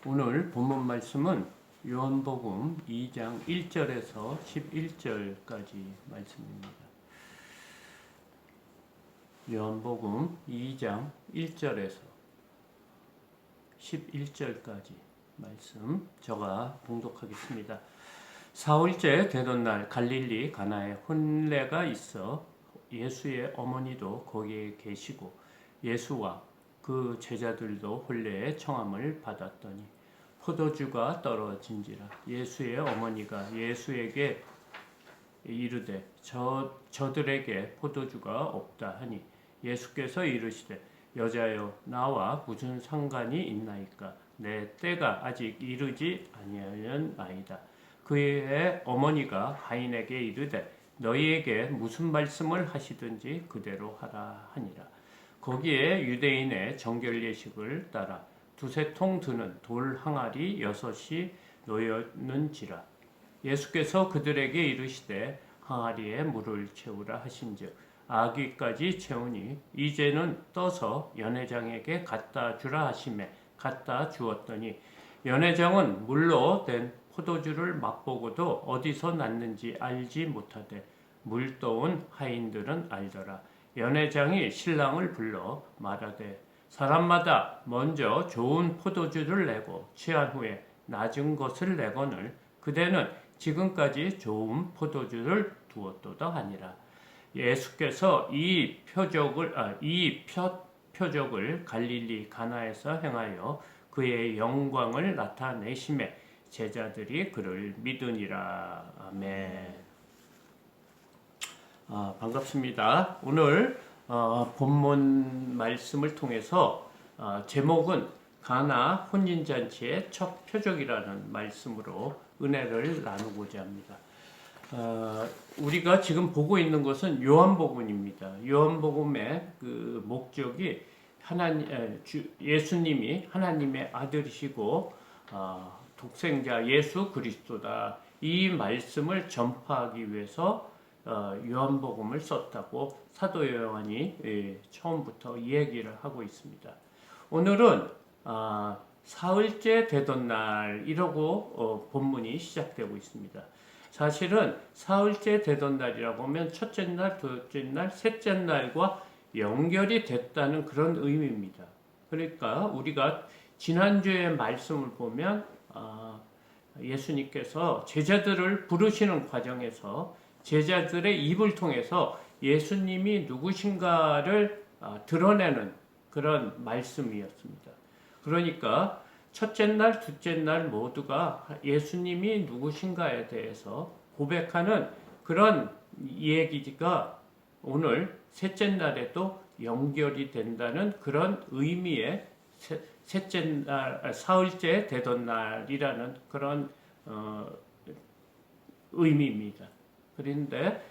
오늘 본문 말씀은 요한복음 2장 1절에서 11절까지 말씀입니다. 요한복음 2장 1절에서 11절까지 말씀 제가 봉독하겠습니다. 사흘째 되던 날 갈릴리 가나에 혼례가 있어 예수의 어머니도 거기에 계시고 예수와 그 제자들도 혼례의 청함을 받았더니 포도주가 떨어진지라 예수의 어머니가 예수에게 이르되 저들에게 포도주가 없다 하니 예수께서 이르시되 여자여 나와 무슨 상관이 있나이까 내 때가 아직 이르지 아니하였나이다. 그의 어머니가 하인에게 이르되 너희에게 무슨 말씀을 하시든지 그대로 하라 하니라. 거기에 유대인의 정결 예식을 따라 두세 통 드는 돌 항아리 6이 놓였는지라. 예수께서 그들에게 이르시되 항아리에 물을 채우라 하신즉 아귀까지 채우니 이제는 떠서 연회장에게 갖다 주라 하시매 갖다 주었더니 연회장은 물로 된 포도주를 맛보고도 어디서 났는지 알지 못하되 물떠온 하인들은 알더라. 연회장이 신랑을 불러 말하되 사람마다 먼저 좋은 포도주를 내고 취한 후에 낮은 것을 내거늘 그대는 지금까지 좋은 포도주를 두었도다 하니라. 예수께서 이 표적을 갈릴리 가나에서 행하여 그의 영광을 나타내심에 제자들이 그를 믿으니라. 아멘. 반갑습니다. 오늘 본문 말씀을 통해서 제목은 가나 혼인잔치의 첫 표적이라는 말씀으로 은혜를 나누고자 합니다. 우리가 지금 보고 있는 것은 요한복음입니다. 요한복음의 그 목적이 예수님이 하나님의 아들이시고 독생자 예수 그리스도다. 이 말씀을 전파하기 위해서 요한복음을 썼다고 사도 요한이 처음부터 얘기를 하고 있습니다. 오늘은 사흘째 되던 날 이러고 본문이 시작되고 있습니다. 사실은 사흘째 되던 날이라고 하면 첫째 날, 둘째 날, 셋째 날과 연결이 됐다는 그런 의미입니다. 그러니까 우리가 지난주의 말씀을 보면 예수님께서 제자들을 부르시는 과정에서 제자들의 입을 통해서 예수님이 누구신가를 드러내는 그런 말씀이었습니다. 그러니까 첫째 날, 둘째 날 모두가 예수님이 누구신가에 대해서 고백하는 그런 얘기가 오늘 셋째 날에도 연결이 된다는 그런 의미의 사흘째 되던 날이라는 그런 의미입니다. 그런데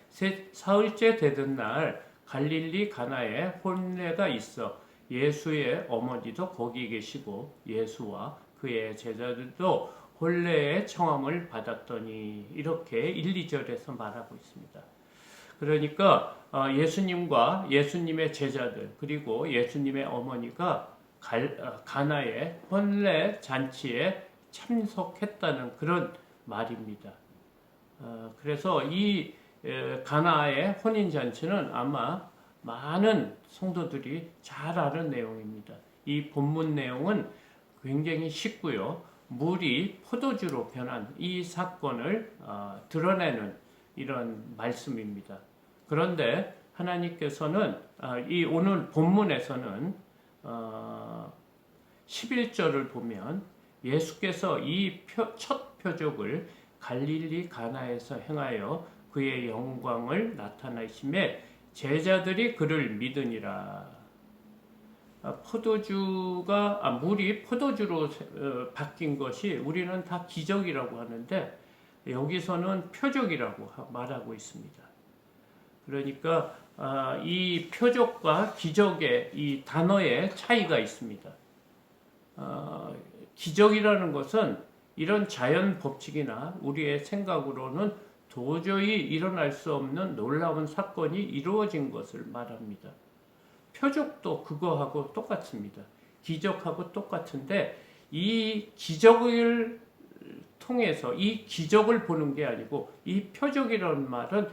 사흘째 되던 날 갈릴리 가나에 혼례가 있어 예수의 어머니도 거기 계시고 예수와 그의 제자들도 혼례의 청함을 받았더니 이렇게 1, 2절에서 말하고 있습니다. 그러니까 예수님과 예수님의 제자들 그리고 예수님의 어머니가 가나의 혼례 잔치에 참석했다는 그런 말입니다. 그래서 이 가나의 혼인 잔치는 아마 많은 성도들이 잘 아는 내용입니다. 이 본문 내용은 굉장히 쉽고요. 물이 포도주로 변한 이 사건을 드러내는 이런 말씀입니다. 그런데 하나님께서는 이 오늘 본문에서는 11절을 보면 예수께서 이 첫 표적을 갈릴리 가나에서 행하여 그의 영광을 나타내심에 제자들이 그를 믿으니라. 물이 포도주로 바뀐 것이 우리는 다 기적이라고 하는데 여기서는 표적이라고 말하고 있습니다. 그러니까 이 표적과 기적의 이 단어의 차이가 있습니다. 기적이라는 것은 이런 자연 법칙이나 우리의 생각으로는 도저히 일어날 수 없는 놀라운 사건이 이루어진 것을 말합니다. 표적도 그거하고 똑같습니다. 기적하고 똑같은데 이 기적을 통해서 이 기적을 보는 게 아니고 이 표적이라는 말은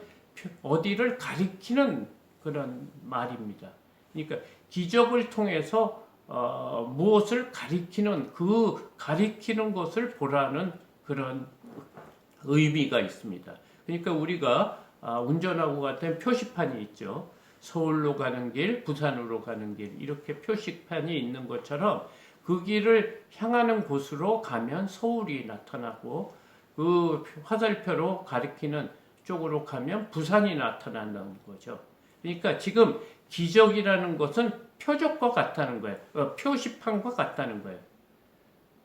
어디를 가리키는 그런 말입니다. 그러니까 기적을 통해서 무엇을 가리키는 그 가리키는 것을 보라는 그런 의미가 있습니다. 그러니까 우리가 운전하고 갈 때 표시판이 있죠. 서울로 가는 길, 부산으로 가는 길 이렇게 표시판이 있는 것처럼 그 길을 향하는 곳으로 가면 서울이 나타나고 그 화살표로 가리키는 쪽으로 가면 부산이 나타난다는 거죠. 그러니까 지금 기적이라는 것은 표적과 같다는 거예요. 표시판과 같다는 거예요.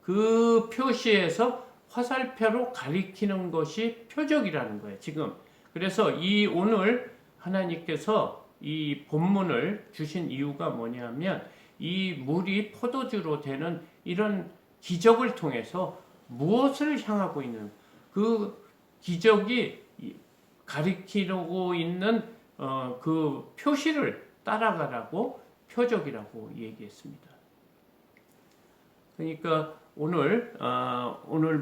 그 표시에서 화살표로 가리키는 것이 표적이라는 거예요. 지금 그래서 이 오늘 하나님께서 이 본문을 주신 이유가 뭐냐면 이 물이 포도주로 되는 이런 기적을 통해서 무엇을 향하고 있는 그 기적이 가리키려고 있는 그 표시를 따라가라고 표적이라고 얘기했습니다. 그러니까 오늘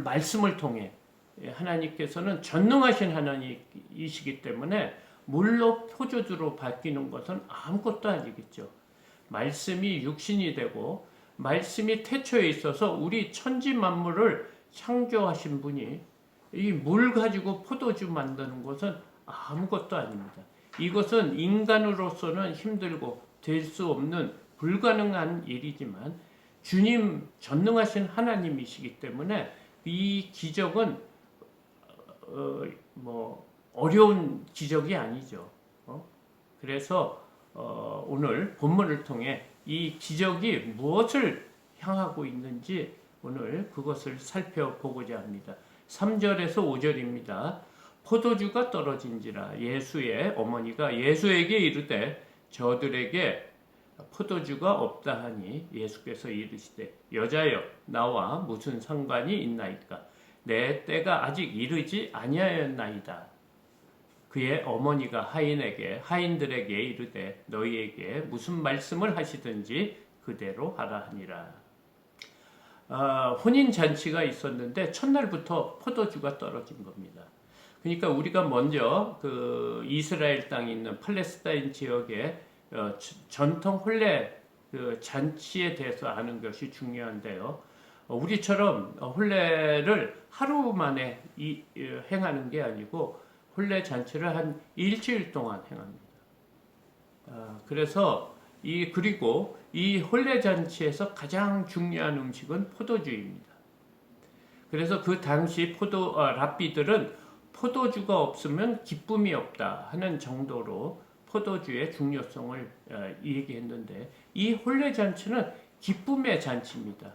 말씀을 통해 하나님께서는 전능하신 하나님이시기 때문에 물로 포도주로 바뀌는 것은 아무것도 아니겠죠. 말씀이 육신이 되고 말씀이 태초에 있어서 우리 천지 만물을 창조하신 분이 이 물 가지고 포도주 만드는 것은 아무것도 아닙니다. 이것은 인간으로서는 힘들고 될 수 없는 불가능한 일이지만 주님 전능하신 하나님이시기 때문에 이 기적은 어려운 기적이 아니죠. 그래서 오늘 본문을 통해 이 기적이 무엇을 향하고 있는지 오늘 그것을 살펴보고자 합니다. 3절에서 5절입니다. 포도주가 떨어진지라 예수의 어머니가 예수에게 이르되 저들에게 포도주가 없다 하니 예수께서 이르시되 여자여 나와 무슨 상관이 있나이까 내 때가 아직 이르지 아니하였나이다. 그의 어머니가 하인들에게 이르되 너희에게 무슨 말씀을 하시든지 그대로 하라 하니라. 혼인 잔치가 있었는데 첫날부터 포도주가 떨어진 겁니다. 그러니까 우리가 먼저 그 이스라엘 땅에 있는 팔레스타인 지역의 전통 혼례 그 잔치에 대해서 아는 것이 중요한데요. 우리처럼 혼례를 하루 만에 행하는 게 아니고 혼례 잔치를 한 일주일 동안 행합니다. 그래서 그리고 이 혼례 잔치에서 가장 중요한 음식은 포도주입니다. 그래서 그 당시 랍비들은 포도주가 없으면 기쁨이 없다 하는 정도로 포도주의 중요성을 얘기했는데 이 혼례 잔치는 기쁨의 잔치입니다.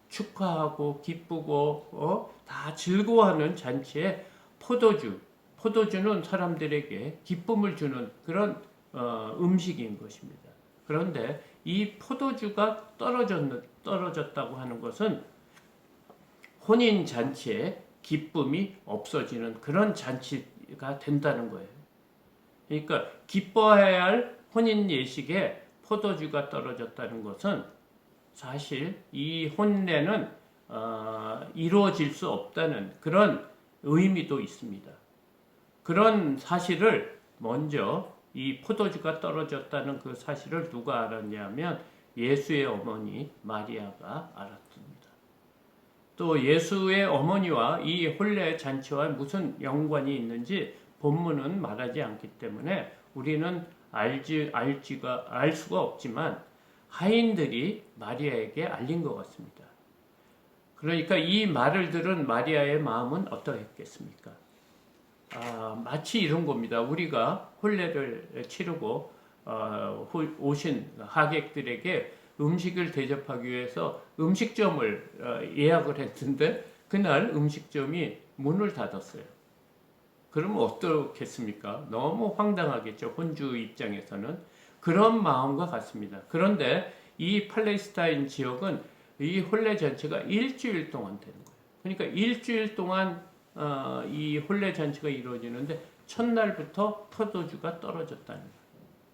축하하고 기쁘고 다 즐거워하는 잔치에 포도주는 사람들에게 기쁨을 주는 그런 음식인 것입니다. 그런데 이 포도주가 떨어졌다고 하는 것은 혼인 잔치에 기쁨이 없어지는 그런 잔치가 된다는 거예요. 그러니까 기뻐해야 할 혼인 예식에 포도주가 떨어졌다는 것은 사실 이 혼례는 이루어질 수 없다는 그런 의미도 있습니다. 그런 사실을 먼저 이 포도주가 떨어졌다는 그 사실을 누가 알았냐면 예수의 어머니 마리아가 알았습니다. 또 예수의 어머니와 이 혼례 잔치와 무슨 연관이 있는지 본문은 말하지 않기 때문에 우리는 알 수가 없지만 하인들이 마리아에게 알린 것 같습니다. 그러니까 이 말을 들은 마리아의 마음은 어떠했겠습니까? 마치 이런 겁니다. 우리가 혼례를 치르고 오신 하객들에게 음식을 대접하기 위해서 음식점을 예약을 했는데 그날 음식점이 문을 닫았어요. 그러면 어떻겠습니까? 너무 황당하겠죠. 혼주 입장에서는. 그런 마음과 같습니다. 그런데 이 팔레스타인 지역은 이 혼례 잔치가 일주일 동안 되는 거예요. 그러니까 일주일 동안 이 혼례 잔치가 이루어지는데 첫날부터 포도주가 떨어졌다는 거예요.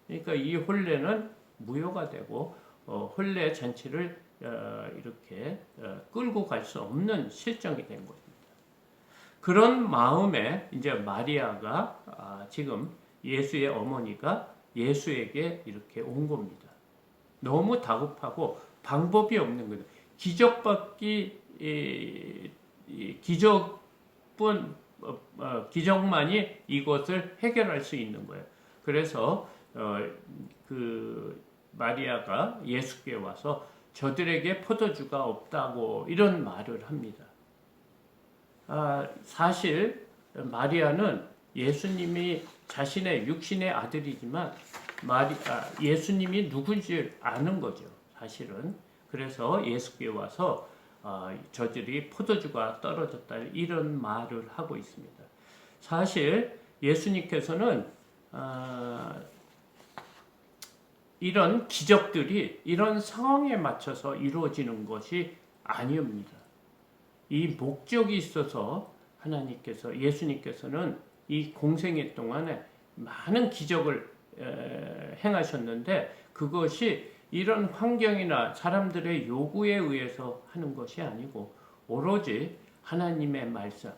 그러니까 이 혼례는 무효가 되고 혼례 잔치를 이렇게 끌고 갈 수 없는 실정이 된 겁니다. 그런 마음에 이제 마리아가 지금 예수의 어머니가 예수에게 이렇게 온 겁니다. 너무 다급하고 방법이 없는 거예요. 기적만이 이것을 해결할 수 있는 거예요. 그래서 그 마리아가 예수께 와서 저들에게 포도주가 없다고 이런 말을 합니다. 사실 마리아는 예수님이 자신의 육신의 아들이지만 예수님이 누군지 아는 거죠. 사실은. 그래서 예수께 와서 저들이 포도주가 떨어졌다 이런 말을 하고 있습니다. 사실 예수님께서는 이런 기적들이 이런 상황에 맞춰서 이루어지는 것이 아닙니다. 이 목적이 있어서 예수님께서는 이 공생애 동안에 많은 기적을 행하셨는데 그것이 이런 환경이나 사람들의 요구에 의해서 하는 것이 아니고 오로지 하나님의 말씀,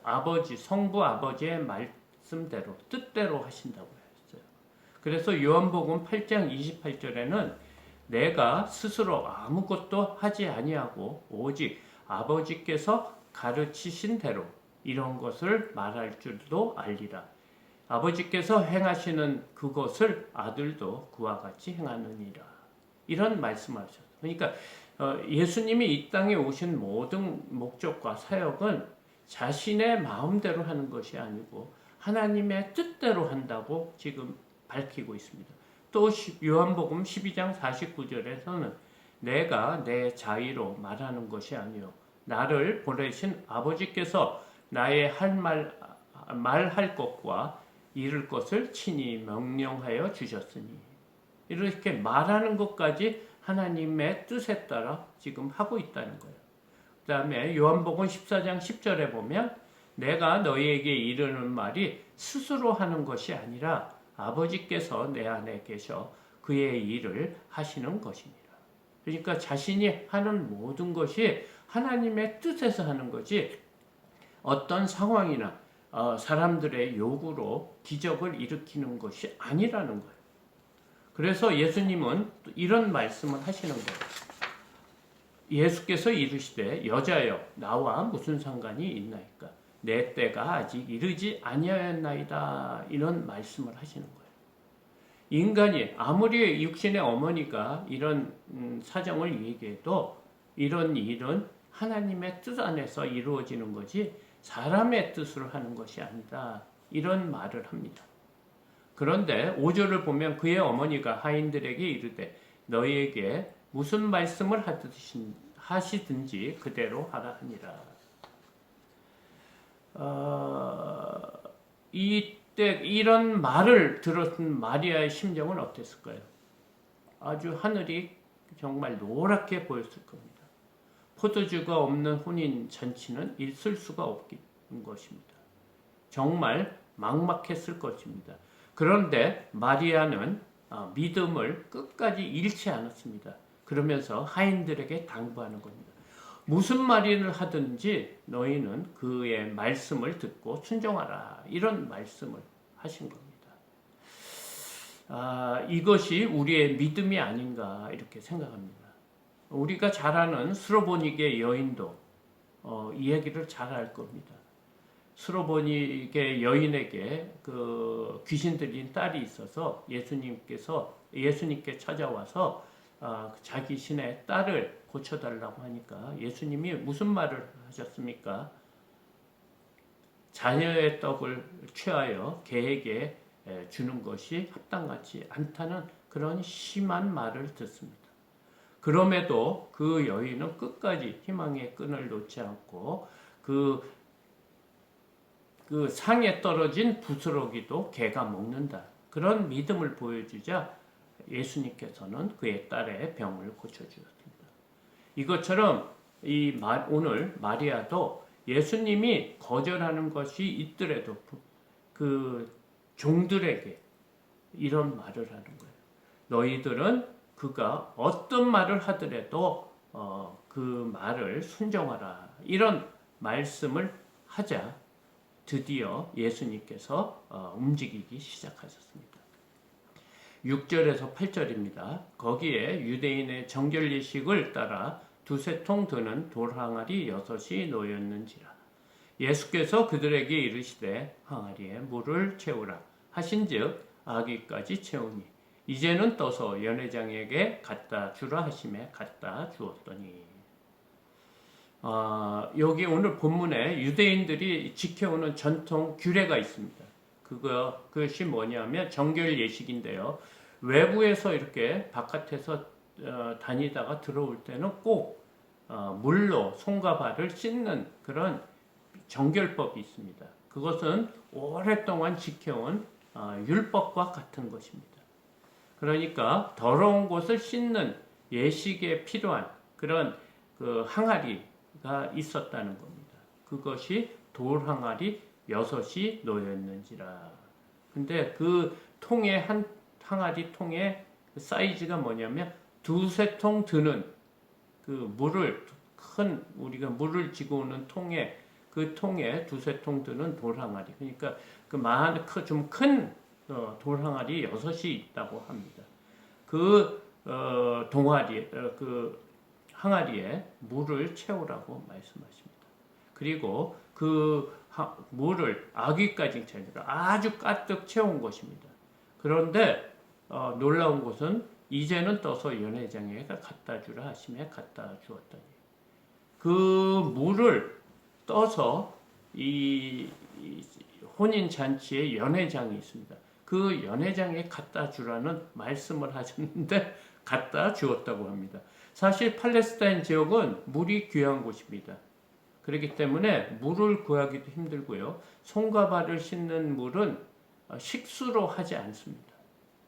성부 아버지의 말씀대로 뜻대로 하신다고 했어요. 그래서 요한복음 8장 28절에는 내가 스스로 아무것도 하지 아니하고 오직 아버지께서 가르치신 대로 이런 것을 말할 줄도 알리라. 아버지께서 행하시는 그것을 아들도 그와 같이 행하느니라. 이런 말씀을 하셨어요. 그러니까 예수님이 이 땅에 오신 모든 목적과 사역은 자신의 마음대로 하는 것이 아니고 하나님의 뜻대로 한다고 지금 밝히고 있습니다. 또 요한복음 12장 49절에서는 내가 내 자의로 말하는 것이 아니요 나를 보내신 아버지께서 나의 말할 것과 이룰 것을 친히 명령하여 주셨으니 이렇게 말하는 것까지 하나님의 뜻에 따라 지금 하고 있다는 거예요. 그 다음에 요한복음 14장 10절에 보면 내가 너희에게 이르는 말이 스스로 하는 것이 아니라 아버지께서 내 안에 계셔 그의 일을 하시는 것이니라. 그러니까 자신이 하는 모든 것이 하나님의 뜻에서 하는 거지 어떤 상황이나 사람들의 요구로 기적을 일으키는 것이 아니라는 거예요. 그래서 예수님은 이런 말씀을 하시는 거예요. 예수께서 이르시되 여자여 나와 무슨 상관이 있나이까 내 때가 아직 이르지 아니하였나이다 이런 말씀을 하시는 거예요. 인간이 아무리 육신의 어머니가 이런 사정을 얘기해도 이런 일은 하나님의 뜻 안에서 이루어지는 거지 사람의 뜻으로 하는 것이 아니다. 이런 말을 합니다. 그런데 5절을 보면 그의 어머니가 하인들에게 이르되 너희에게 무슨 말씀을 하시든지 그대로 하라 하니라. 이때 이런 말을 들었던 마리아의 심정은 어땠을까요? 아주 하늘이 정말 노랗게 보였을 겁니다. 포도주가 없는 혼인 잔치는 있을 수가 없는 것입니다. 정말 막막했을 것입니다. 그런데 마리아는 믿음을 끝까지 잃지 않았습니다. 그러면서 하인들에게 당부하는 겁니다. 무슨 말을 하든지 너희는 그의 말씀을 듣고 순종하라. 이런 말씀을 하신 겁니다. 이것이 우리의 믿음이 아닌가 이렇게 생각합니다. 우리가 잘 아는 수로보니게 여인도 이 얘기를 잘 알 겁니다. 수로보니게 여인에게 그 귀신 들린 딸이 있어서 예수님께 찾아와서 자기 신의 딸을 고쳐달라고 하니까 예수님이 무슨 말을 하셨습니까? 자녀의 떡을 취하여 개에게 주는 것이 합당하지 않다는 그런 심한 말을 듣습니다. 그럼에도 그 여인은 끝까지 희망의 끈을 놓지 않고 그 상에 떨어진 부스러기도 개가 먹는다. 그런 믿음을 보여주자 예수님께서는 그의 딸의 병을 고쳐주셨습니다. 이것처럼 오늘 마리아도 예수님이 거절하는 것이 있더라도 그 종들에게 이런 말을 하는 거예요. 너희들은 그가 어떤 말을 하더라도 그 말을 순종하라. 이런 말씀을 하자 드디어 예수님께서 움직이기 시작하셨습니다. 6절에서 8절입니다. 거기에 유대인의 정결 예식을 따라 두세 통 드는 돌 항아리 6이 놓였는지라. 예수께서 그들에게 이르시되 항아리에 물을 채우라 하신즉 아귀까지 채우니 이제는 떠서 연회장에게 갖다 주라 하심에 갖다 주었더니. 여기 오늘 본문에 유대인들이 지켜오는 전통 규례가 있습니다. 그것이 뭐냐면 정결 예식인데요. 외부에서 이렇게 바깥에서 다니다가 들어올 때는 꼭 물로 손과 발을 씻는 그런 정결법이 있습니다. 그것은 오랫동안 지켜온 율법과 같은 것입니다. 그러니까 더러운 곳을 씻는 예식에 필요한 그런 그 항아리가 있었다는 겁니다. 그것이 돌 항아리 6이 놓였는지라. 근데 그 통의 한 항아리 통의 사이즈가 뭐냐면 두세 통 드는 그 물을 우리가 물을 지고 오는 통에 그 통에 두세 통 드는 돌 항아리. 그러니까 그 좀 큰 돌 항아리 6이 있다고 합니다. 그 동아리 그 항아리에 물을 채우라고 말씀하십니다. 그리고 그 물을 아귀까지 채우니까 아주 가득 채운 것입니다. 그런데 놀라운 것은 이제는 떠서 연회장에 갖다 주라 하심에 갖다 주었더니 그 물을 떠서 이 혼인 잔치에 연회장이 있습니다. 그 연회장에 갖다 주라는 말씀을 하셨는데 갖다 주었다고 합니다. 사실 팔레스타인 지역은 물이 귀한 곳입니다. 그렇기 때문에 물을 구하기도 힘들고요. 손과 발을 씻는 물은 식수로 하지 않습니다.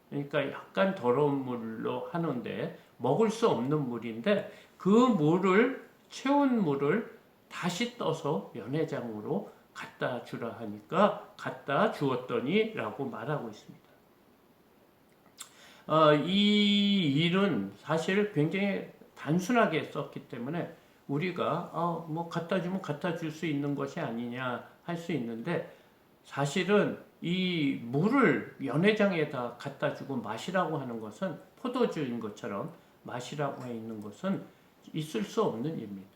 그러니까 약간 더러운 물로 하는데 먹을 수 없는 물인데 그 물을 채운 물을 다시 떠서 연회장으로 갖다 주라 하니까 갖다 주었더니 라고 말하고 있습니다. 이 일은 사실 굉장히 단순하게 썼기 때문에 우리가 뭐 갖다 주면 갖다 줄 수 있는 것이 아니냐 할 수 있는데 사실은 이 물을 연회장에다 갖다 주고 마시라고 하는 것은 포도주인 것처럼 마시라고 해 있는 것은 있을 수 없는 일입니다.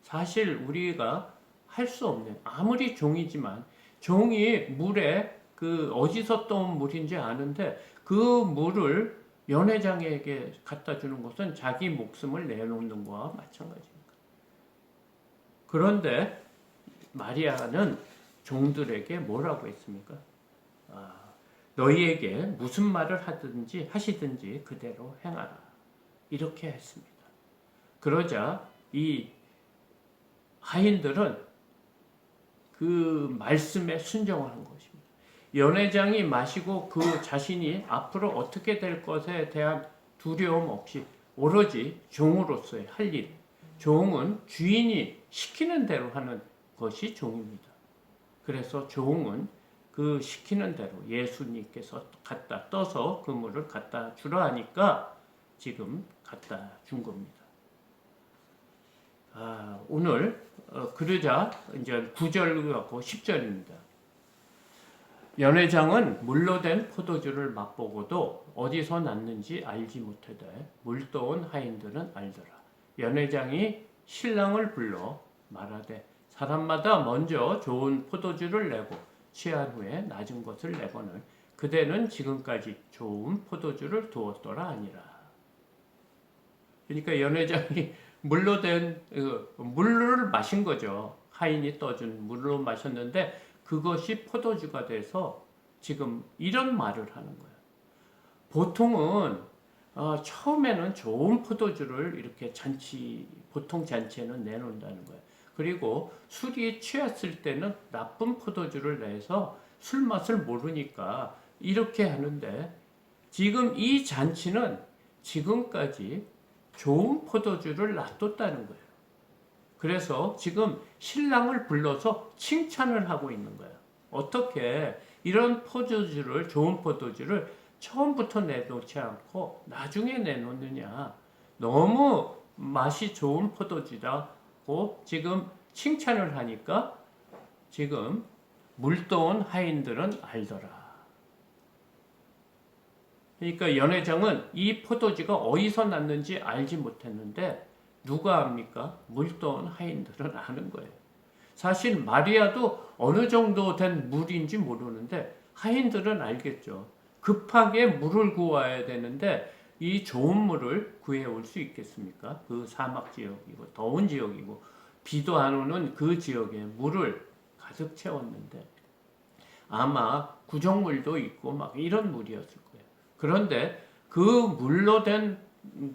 사실 우리가 할 수 없는 아무리 종이지만 종이 물에 그 어디서 떠온 물인지 아는데 그 물을 연회장에게 갖다 주는 것은 자기 목숨을 내놓는 것과 마찬가지입니다. 그런데 마리아는 종들에게 뭐라고 했습니까? 너희에게 무슨 말을 하시든지 그대로 행하라. 이렇게 했습니다. 그러자 이 하인들은 그 말씀에 순종하는 것입니다. 연회장이 마시고 그 자신이 앞으로 어떻게 될 것에 대한 두려움 없이 오로지 종으로서의 할 일. 종은 주인이 시키는 대로 하는 것이 종입니다. 그래서 종은 그 시키는 대로 예수님께서 갖다 떠서 그 물을 갖다 주라 하니까 지금 갖다 준 겁니다. 오늘 그러자 이제 9절하고 10절입니다. 연회장은 물로 된 포도주를 맛보고도 어디서 났는지 알지 못하되 물 떠온 하인들은 알더라. 연회장이 신랑을 불러 말하되 사람마다 먼저 좋은 포도주를 내고 취한 후에 낮은 것을 내거늘 그대는 지금까지 좋은 포도주를 두었더라 하니라. 그러니까 연회장이 물로 된 물을 마신 거죠. 하인이 떠준 물로 마셨는데 그것이 포도주가 돼서 지금 이런 말을 하는 거예요. 보통은 처음에는 좋은 포도주를 이렇게 보통 잔치에는 내놓는다는 거예요. 그리고 술이 취했을 때는 나쁜 포도주를 내서 술 맛을 모르니까 이렇게 하는데 지금 이 잔치는 지금까지 좋은 포도주를 놔뒀다는 거예요. 그래서 지금 신랑을 불러서 칭찬을 하고 있는 거예요. 어떻게 이런 좋은 포도주를 처음부터 내놓지 않고 나중에 내놓느냐. 너무 맛이 좋은 포도주라고 지금 칭찬을 하니까 지금 물도온 하인들은 알더라. 그러니까 연회장은 이 포도주가 어디서 났는지 알지 못했는데 누가 압니까? 물도온 하인들은 아는 거예요. 사실 마리아도 어느 정도 된 물인지 모르는데 하인들은 알겠죠. 급하게 물을 구해야 되는데 이 좋은 물을 구해올 수 있겠습니까? 그 사막 지역이고 더운 지역이고 비도 안 오는 그 지역에 물을 가득 채웠는데 아마 구정물도 있고 막 이런 물이었을 거예요. 그런데 그 물로 된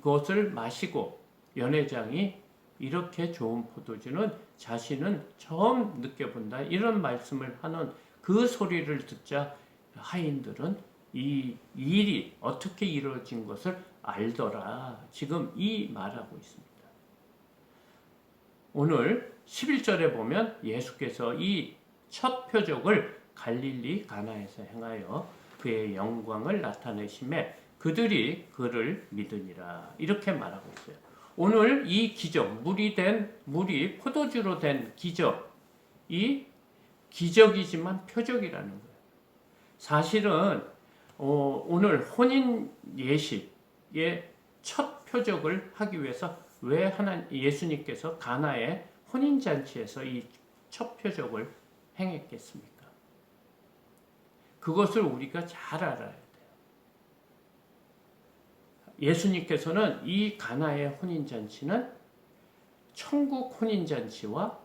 것을 마시고 연회장이 이렇게 좋은 포도주는 자신은 처음 느껴본다. 이런 말씀을 하는 그 소리를 듣자 하인들은 이 일이 어떻게 이루어진 것을 알더라. 지금 이 말하고 있습니다. 오늘 11절에 보면 예수께서 이 첫 표적을 갈릴리 가나에서 행하여 그의 영광을 나타내심에 그들이 그를 믿으니라. 이렇게 말하고 있어요. 오늘 이 기적, 물이 포도주로 된 기적, 이 기적이지만 표적이라는 거예요. 사실은 오늘 혼인 예식의 첫 표적을 하기 위해서 왜 예수님께서 가나의 혼인 잔치에서 이 첫 표적을 행했겠습니까? 그것을 우리가 잘 알아야 돼요. 예수님께서는 이 가나의 혼인 잔치는 천국 혼인 잔치와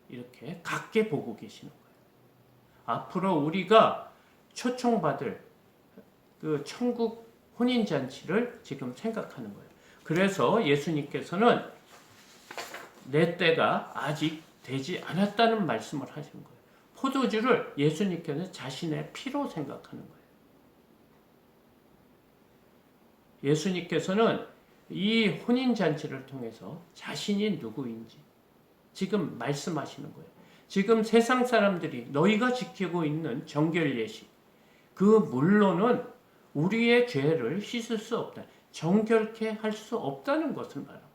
이렇게 같게 보고 계시는 거예요. 앞으로 우리가 초청받을 그 천국 혼인 잔치를 지금 생각하는 거예요. 그래서 예수님께서는 내 때가 아직 되지 않았다는 말씀을 하신 거예요. 포도주를 예수님께서는 자신의 피로 생각하는 거예요. 예수님께서는 이 혼인 잔치를 통해서 자신이 누구인지 지금 말씀하시는 거예요. 지금 세상 사람들이 너희가 지키고 있는 정결 예식, 그 물로는 우리의 죄를 씻을 수 없다. 정결케 할 수 없다는 것을 말합니다.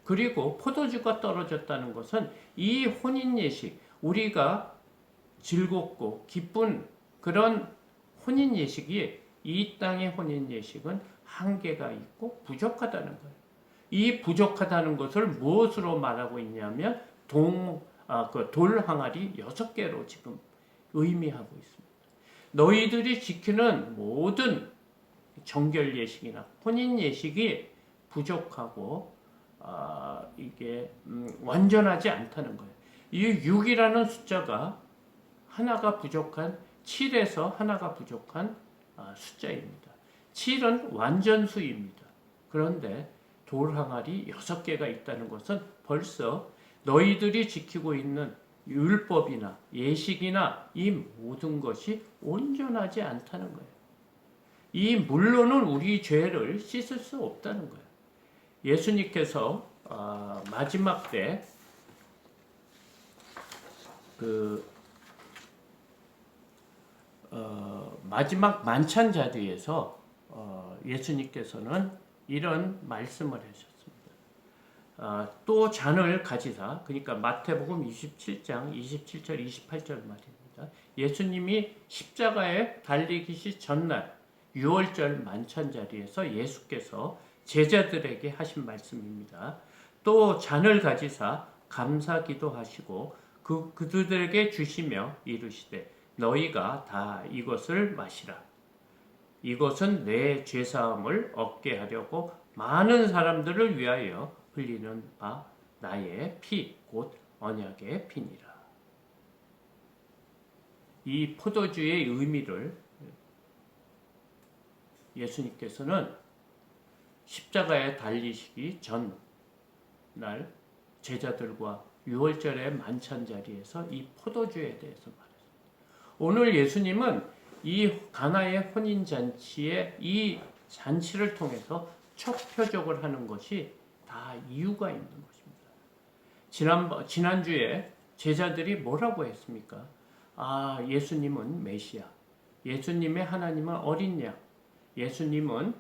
그리고 포도주가 떨어졌다는 것은 이 혼인 예식, 우리가 즐겁고 기쁜 그런 혼인 예식이 이 땅의 혼인 예식은 한계가 있고 부족하다는 거예요. 이 부족하다는 것을 무엇으로 말하고 있냐면 돌 항아리 6개로 지금 의미하고 있습니다. 너희들이 지키는 모든 정결 예식이나 혼인 예식이 부족하고 이게 완전하지 않다는 거예요. 이 6이라는 숫자가 하나가 부족한 7에서 하나가 부족한 숫자입니다. 7은 완전수입니다. 그런데 돌 항아리 6개가 있다는 것은 벌써 너희들이 지키고 있는 율법이나 예식이나 이 모든 것이 온전하지 않다는 거예요. 이 물로는 우리 죄를 씻을 수 없다는 거예요. 예수님께서 마지막 때 마지막 만찬 자리에서 예수님께서는 이런 말씀을 하셨습니다. 또 잔을 가지사, 그러니까 마태복음 27장 27절 28절 말입니다. 예수님이 십자가에 달리기 전날 6월절 만찬 자리에서 예수께서 제자들에게 하신 말씀입니다. 또 잔을 가지사 감사 기도하시고 그들에게 주시며 이르시되 너희가 다 이것을 마시라. 이것은 내 죄사함을 얻게 하려고 많은 사람들을 위하여 흘리는 바 나의 피, 곧 언약의 피니라. 이 포도주의 의미를 예수님께서는 십자가에 달리시기 전날 제자들과 6월절의 만찬 자리에서 이 포도주에 대해서 말했습니다. 오늘 예수님은 이 가나의 혼인 잔치의 이 잔치를 통해서 첫 표적을 하는 것이 다 이유가 있는 것입니다. 지난주에 제자들이 뭐라고 했습니까? 예수님은 메시아, 예수님의 하나님은 어린 양, 예수님은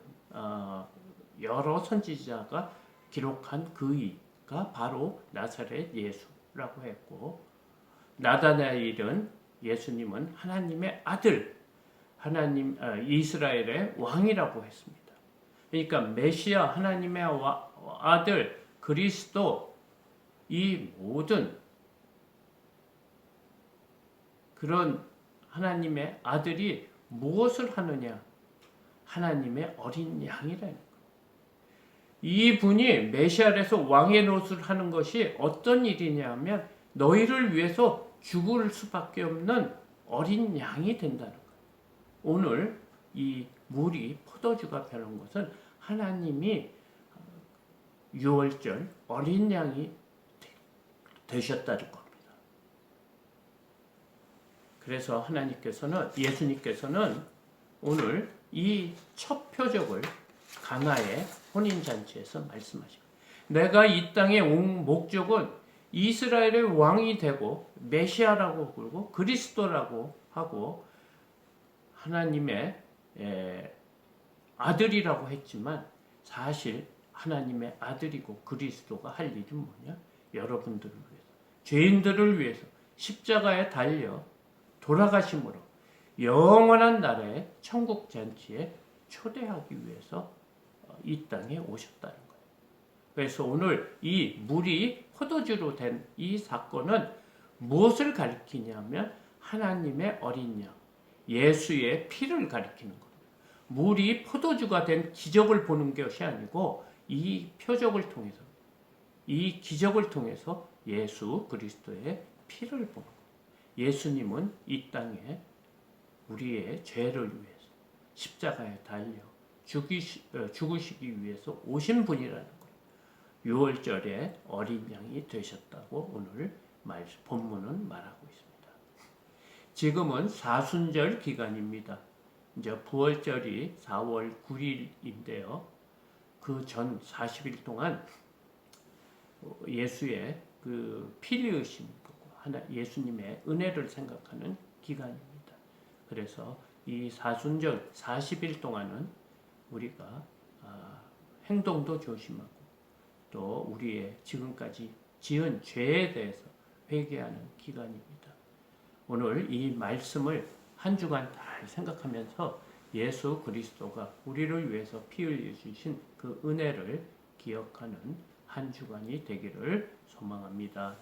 여러 선지자가 기록한 그이가 바로 나사렛 예수라고 했고, 나다나엘은 예수님은 하나님의 아들, 이스라엘의 왕이라고 했습니다. 그러니까 메시아, 하나님의 아들 그리스도, 이 모든 그런 하나님의 아들이 무엇을 하느냐? 하나님의 어린 양이라는 거예요. 이분이 메시아에서 왕의 노릇을 하는 것이 어떤 일이냐면 너희를 위해서 죽을 수밖에 없는 어린 양이 된다는 거예요. 오늘 이 물이 포도주가 되는 것은 하나님이 유월절 어린 양이 되셨다는 겁니다. 그래서 예수님께서는 오늘 이 첫 표적을 가나의 혼인잔치에서 말씀하십니다. 내가 이 땅에 온 목적은 이스라엘의 왕이 되고 메시아라고 부르고 그리스도라고 하고 하나님의 아들이라고 했지만 사실 하나님의 아들이고 그리스도가 할 일은 뭐냐? 여러분들을 위해서, 죄인들을 위해서 십자가에 달려 돌아가심으로 영원한 나라의 천국 잔치에 초대하기 위해서 이 땅에 오셨다는 거예요. 그래서 오늘 이 물이 포도주로 된 이 사건은 무엇을 가리키냐면 하나님의 어린 양, 예수의 피를 가리키는 겁니다. 물이 포도주가 된 기적을 보는 것이 아니고 이 표적을 통해서, 이 기적을 통해서 예수 그리스도의 피를 보는 거예요. 예수님은 이 땅에 우리의 죄를 위해서 십자가에 달려 죽으시기 위해서 오신 분이라는 거예요. 6월절에 어린 양이 되셨다고 오늘 본문은 말하고 있습니다. 지금은 사순절 기간입니다. 이제 부활절이 4월 9일인데요. 그 전 40일 동안 예수의 그 피 흘리심, 예수님의 은혜를 생각하는 기간입니다. 그래서 이 사순절 40일 동안은 우리가 행동도 조심하고 또 우리의 지금까지 지은 죄에 대해서 회개하는 기간입니다. 오늘 이 말씀을 한 주간 잘 생각하면서 예수 그리스도가 우리를 위해서 피 흘려 주신 그 은혜를 기억하는 한 주간이 되기를 소망합니다.